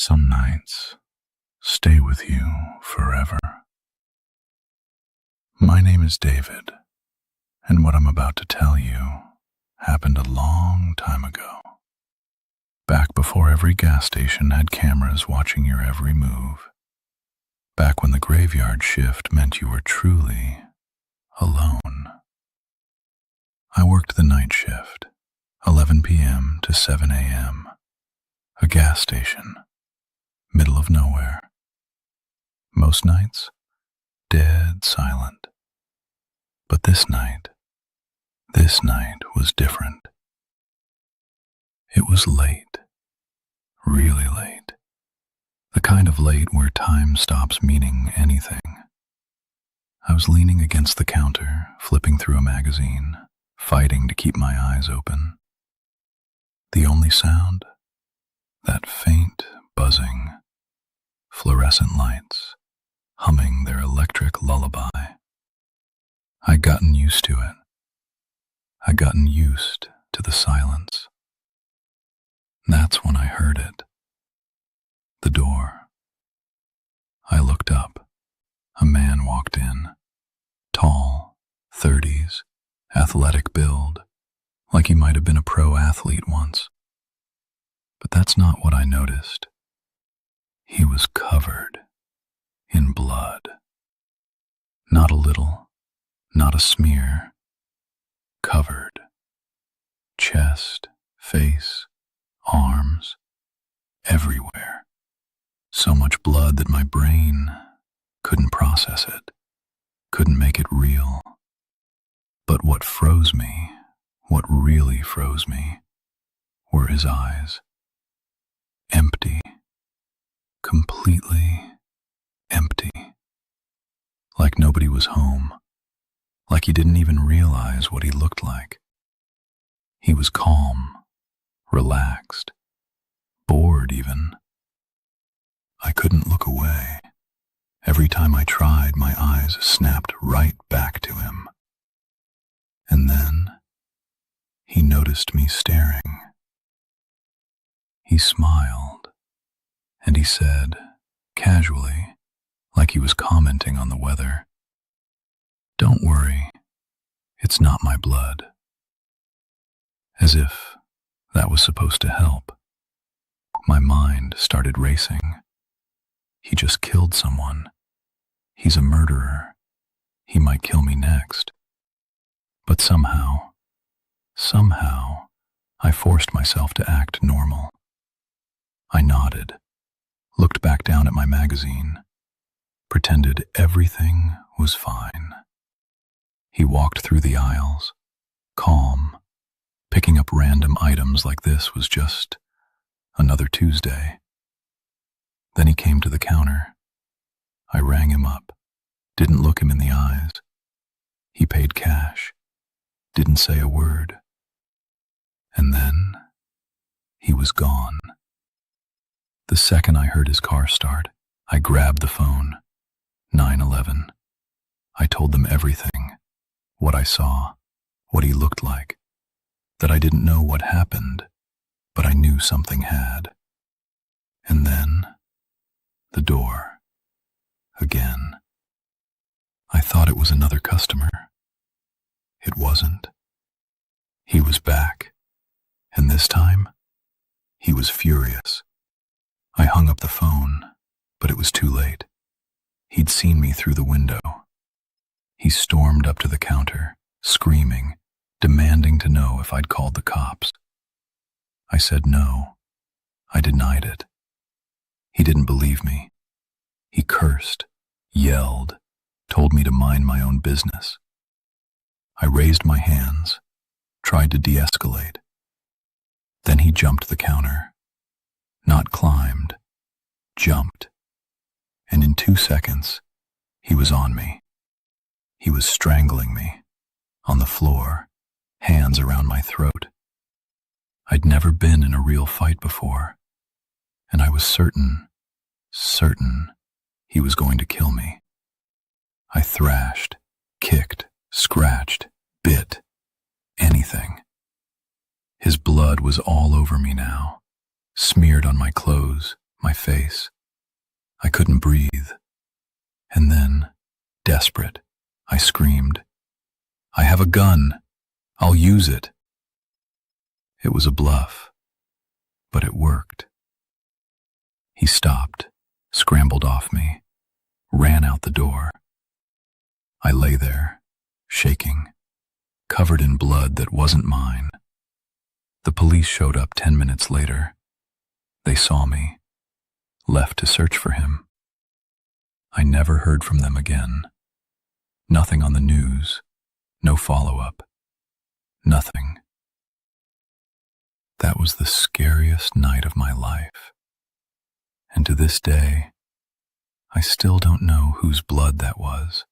Some nights stay with you forever. My name is David, and what I'm about to tell you happened a long time ago. Back before every gas station had cameras watching your every move. Back when the graveyard shift meant you were truly alone. I worked the night shift, 11 p.m. to 7 a.m. A gas station, middle of nowhere. Most nights, dead silent. But this night was different. It was late, really late. The kind of late where time stops meaning anything. I was leaning against the counter, flipping through a magazine, fighting to keep my eyes open. The only sound? That faint buzzing, fluorescent lights humming their electric lullaby. I'd gotten used to it. I'd gotten used to the silence. That's when I heard it. The door. I looked up. A man walked in. Tall, 30s, athletic build, like he might have been a pro athlete once. But that's not what I noticed. He was covered in blood. Not a little, not a smear. Covered. Chest, face, arms, everywhere. So much blood that my brain couldn't process it, couldn't make it real. But what froze me, what really froze me, were his eyes. Empty. Completely empty. Like nobody was home. Like he didn't even realize what he looked like. He was calm, relaxed, bored even. I couldn't look away. Every time I tried, my eyes snapped right back to him. And then he noticed me staring. He smiled, and he said, casually, like he was commenting on the weather, "Don't worry, it's not my blood." As if that was supposed to help. My mind started racing. He just killed someone. He's a murderer. He might kill me next. But somehow, I forced myself to act normal. I nodded, looked back down at my magazine, pretended everything was fine. He walked through the aisles, calm, picking up random items like this was just another Tuesday. Then he came to the counter. I rang him up, didn't look him in the eyes. He paid cash, didn't say a word. And then he was gone. The second I heard his car start, I grabbed the phone. 911. I told them everything. What I saw, what he looked like. That I didn't know what happened, but I knew something had. And then, the door. Again. I thought it was another customer. It wasn't. He was back. And this time, he was furious. I hung up the phone, but it was too late. He'd seen me through the window. He stormed up to the counter, screaming, demanding to know if I'd called the cops. I said no. I denied it. He didn't believe me. He cursed, yelled, told me to mind my own business. I raised my hands, tried to de-escalate. Then he jumped the counter. Not climbed, jumped. And in 2 seconds, he was on me. He was strangling me, on the floor, hands around my throat. I'd never been in a real fight before, and I was certain he was going to kill me. I thrashed, kicked, scratched, bit, anything. His blood was all over me now, smeared on my clothes, my face. I couldn't breathe. And then, desperate, I screamed, "I have a gun! I'll use it!" It was a bluff, but it worked. He stopped, scrambled off me, ran out the door. I lay there, shaking, covered in blood that wasn't mine. The police showed up 10 minutes later. They saw me, left to search for him. I never heard from them again. Nothing on the news, no follow-up, nothing. That was the scariest night of my life. And to this day, I still don't know whose blood that was.